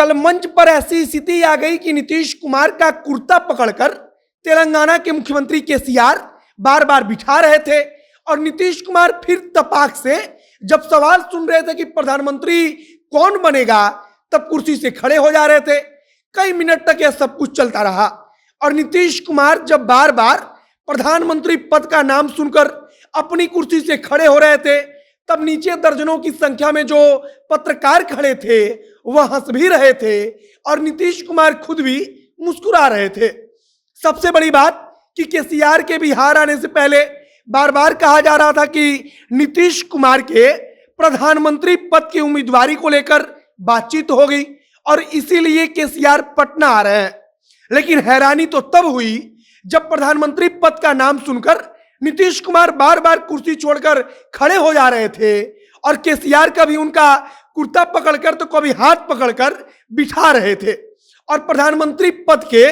कल मंच पर ऐसी स्थिति आ गई कि नीतीश कुमार का कुर्ता पकड़कर तेलंगाना के मुख्यमंत्री केसीआर बार बार बिठा रहे थे और नीतीश कुमार फिर तपाक से जब सवाल सुन रहे थे कि प्रधानमंत्री कौन बनेगा, तब कुर्सी से खड़े हो जा रहे थे। कई मिनट तक यह सब कुछ चलता रहा और नीतीश कुमार जब बार बार प्रधानमंत्री पद का नाम सुनकर अपनी कुर्सी से खड़े हो रहे थे, तब नीचे दर्जनों की संख्या में जो पत्रकार खड़े थे वह हंस भी रहे थे और नीतीश कुमार खुद भी मुस्कुरा रहे थे। सबसे बड़ी बात कि केसीआर के बिहार आने से पहले बार बार कहा जा रहा था कि नीतीश कुमार के प्रधानमंत्री पद की उम्मीदवारी को लेकर बातचीत हो गई और इसीलिए केसीआर पटना आ रहे हैं। लेकिन हैरानी तो तब हुई जब प्रधानमंत्री पद का नाम सुनकर नीतीश कुमार बार बार कुर्सी छोड़कर खड़े हो जा रहे थे और केसीआर कभी उनका कुर्ता पकड़कर तो कभी हाथ पकड़कर बिठा रहे थे और प्रधानमंत्री पद के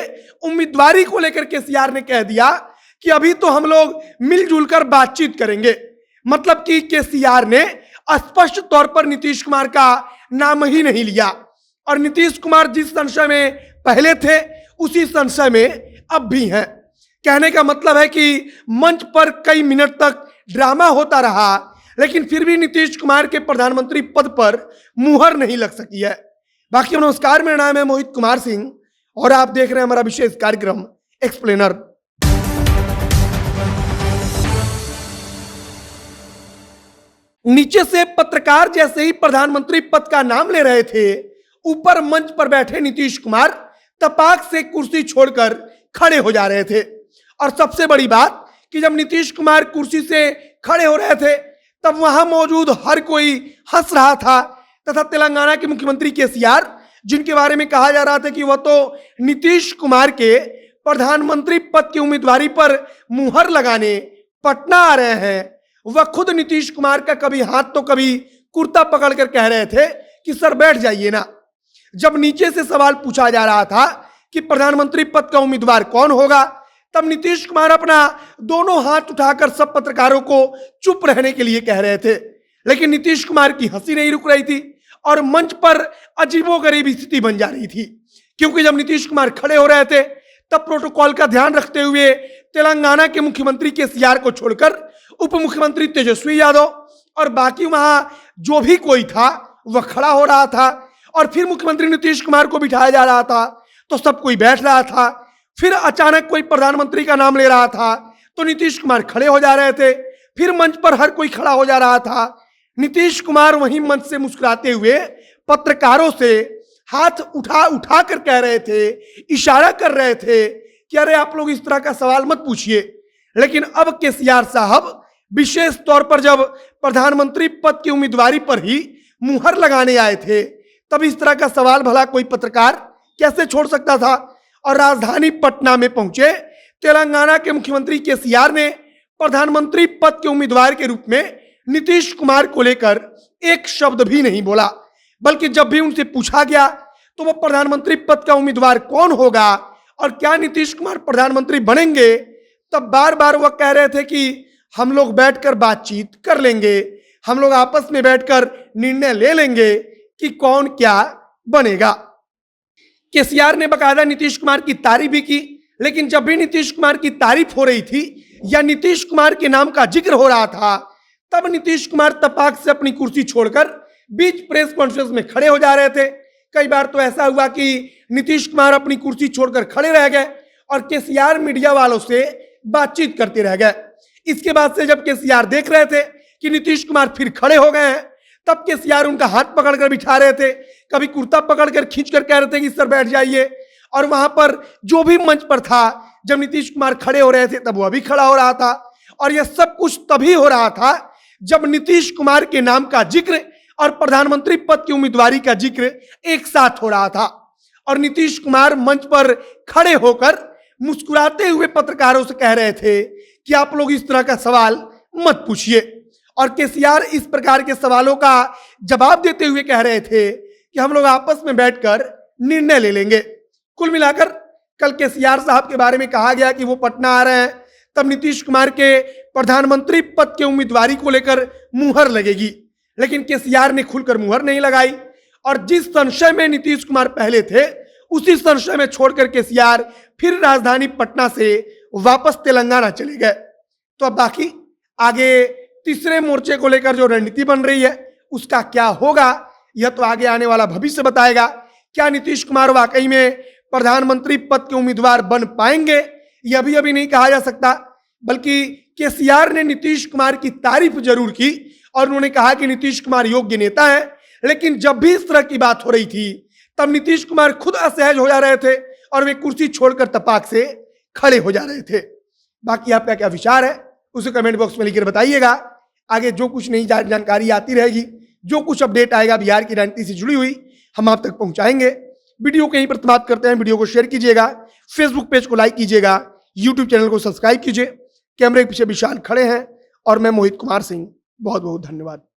उम्मीदवारी को लेकर केसीआर ने कह दिया कि अभी तो हम लोग मिलजुल कर बातचीत करेंगे। मतलब कि केसीआर ने स्पष्ट तौर पर नीतीश कुमार का नाम ही नहीं लिया और नीतीश कुमार जिस संशय में पहले थे उसी संशय में अब भी हैं। कहने का मतलब है कि मंच पर कई मिनट तक ड्रामा होता रहा लेकिन फिर भी नीतीश कुमार के प्रधानमंत्री पद पर मुहर नहीं लग सकी है। बाकी नमस्कार, मेरा नाम है मोहित कुमार सिंह और आप देख रहे हैं हमारा विशेष कार्यक्रम एक्सप्लेनर। नीचे से पत्रकार जैसे ही प्रधानमंत्री पद का नाम ले रहे थे, ऊपर मंच पर बैठे नीतीश कुमार तपाक से कुर्सी छोड़कर खड़े हो जा रहे थे। और सबसे बड़ी बात कि जब नीतीश कुमार कुर्सी से खड़े हो रहे थे तब वहां मौजूद हर कोई हंस रहा था तथा तेलंगाना के मुख्यमंत्री केसीआर, जिनके बारे में कहा जा रहा था कि वह तो नीतीश कुमार के प्रधानमंत्री पद की उम्मीदवारी पर मुहर लगाने पटना आ रहे हैं, वह खुद नीतीश कुमार का कभी हाथ तो कभी कुर्ता पकड़कर कह रहे थे कि सर बैठ जाइए ना। जब नीचे से सवाल पूछा जा रहा था कि प्रधानमंत्री पद का उम्मीदवार कौन होगा, तब नीतीश कुमार अपना दोनों हाथ उठाकर सब पत्रकारों को चुप रहने के लिए कह रहे थे। लेकिन नीतीश कुमार की हंसी नहीं रुक रही थी और मंच पर अजीबोगरीब स्थिति बन जा रही थी, क्योंकि जब नीतीश कुमार खड़े हो रहे थे तब प्रोटोकॉल का ध्यान रखते हुए तेलंगाना के मुख्यमंत्री केसीआर को छोड़कर उप मुख्यमंत्री तेजस्वी यादव और बाकी वहां जो भी कोई था वह खड़ा हो रहा था और फिर मुख्यमंत्री नीतीश कुमार को बिठाया जा रहा था तो सब कोई बैठ रहा था। फिर अचानक कोई प्रधानमंत्री का नाम ले रहा था तो नीतीश कुमार खड़े हो जा रहे थे, फिर मंच पर हर कोई खड़ा हो जा रहा था। नीतीश कुमार वहीं मंच से मुस्कुराते हुए पत्रकारों से हाथ उठा कर कह रहे थे, इशारा कर रहे थे कि अरे आप लोग इस तरह का सवाल मत पूछिए। लेकिन अब केसीआर साहब विशेष तौर पर जब प्रधानमंत्री पद की उम्मीदवारी पर ही मुहर लगाने आए थे तब इस तरह का सवाल भला कोई पत्रकार कैसे छोड़ सकता था। और राजधानी पटना में पहुंचे तेलंगाना के मुख्यमंत्री केसीआर ने प्रधानमंत्री पद के उम्मीदवार के रूप में नीतीश कुमार को लेकर एक शब्द भी नहीं बोला, बल्कि जब भी उनसे पूछा गया तो वह प्रधानमंत्री पद का उम्मीदवार कौन होगा और क्या नीतीश कुमार प्रधानमंत्री बनेंगे, तब बार बार वह कह रहे थे कि हम लोग बैठकर बातचीत कर लेंगे, हम लोग आपस में बैठकर निर्णय ले लेंगे कि कौन क्या बनेगा। केसीआर ने बकायदा नीतीश कुमार की तारीफ भी की, लेकिन जब भी नीतीश कुमार की तारीफ हो रही थी या नीतीश कुमार के नाम का जिक्र हो रहा था तब नीतीश कुमार तपाक से अपनी कुर्सी छोड़कर बीच प्रेस कॉन्फ्रेंस में खड़े हो जा रहे थे। कई बार तो ऐसा हुआ कि नीतीश कुमार अपनी कुर्सी छोड़कर खड़े रह गए और केसीआर मीडिया वालों से बातचीत करते रह गए। इसके बाद से जब केसीआर देख रहे थे कि नीतीश कुमार फिर खड़े हो गए हैं तब केसीआर उनका हाथ पकड़कर बिठा रहे थे, कभी कुर्ता पकड़कर खींचकर कह रहे थे कि सर बैठ जाइए। और वहां पर जो भी मंच पर था जब नीतीश कुमार खड़े हो रहे थे तब वह भी खड़ा हो रहा था। और यह सब कुछ तभी हो रहा था जब नीतीश कुमार के नाम का जिक्र और प्रधानमंत्री पद की उम्मीदवारी का जिक्र एक साथ हो रहा था। और नीतीश कुमार मंच पर खड़े होकर मुस्कुराते हुए पत्रकारों से कह रहे थे कि आप लोग इस तरह का सवाल मत पूछिए। और केसीआर इस प्रकार के सवालों का जवाब देते हुए कह रहे थे कि हम लोग आपस में बैठकर निर्णय ले लेंगे। कुल मिलाकर कल केसीआर साहब के बारे में कहा गया कि वो पटना आ रहे हैं, तब नीतीश कुमार के प्रधानमंत्री पद के उम्मीदवारी को लेकर मुहर लगेगी, लेकिन केसीआर ने खुलकर मुहर नहीं लगाई और जिस संशय में नीतीश कुमार पहले थे, उसी संशय में छोड़कर केसीआर फिर राजधानी पटना से वापस तेलंगाना चले गए। तो अब बाकी आगे तीसरे मोर्चे को लेकर जो रणनीति बन रही है उसका क्या होगा, यह तो आगे आने वाला भविष्य बताएगा। क्या नीतीश कुमार वाकई में प्रधानमंत्री पद के उम्मीदवार बन पाएंगे, यह भी अभी नहीं कहा जा सकता। बल्कि केसीआर ने नीतीश कुमार की तारीफ जरूर की और उन्होंने कहा कि नीतीश कुमार योग्य नेता है, लेकिन जब भी इस तरह की बात हो रही थी तब नीतीश कुमार खुद असहज हो जा रहे थे और वे कुर्सी छोड़कर तपाक से खड़े हो जा रहे थे। बाकी आपका क्या विचार है उसे कमेंट बॉक्स में लिखकर बताइएगा। आगे जो कुछ नई जानकारी आती रहेगी, जो कुछ अपडेट आएगा बिहार की राजनीति से जुड़ी हुई, हम आप तक पहुंचाएंगे। वीडियो को यहीं पर समाप्त करते हैं। वीडियो को शेयर कीजिएगा, फेसबुक पेज को लाइक कीजिएगा, यूट्यूब चैनल को सब्सक्राइब कीजिए। कैमरे के पीछे विशाल खड़े हैं और मैं मोहित कुमार सिंह। बहुत बहुत धन्यवाद।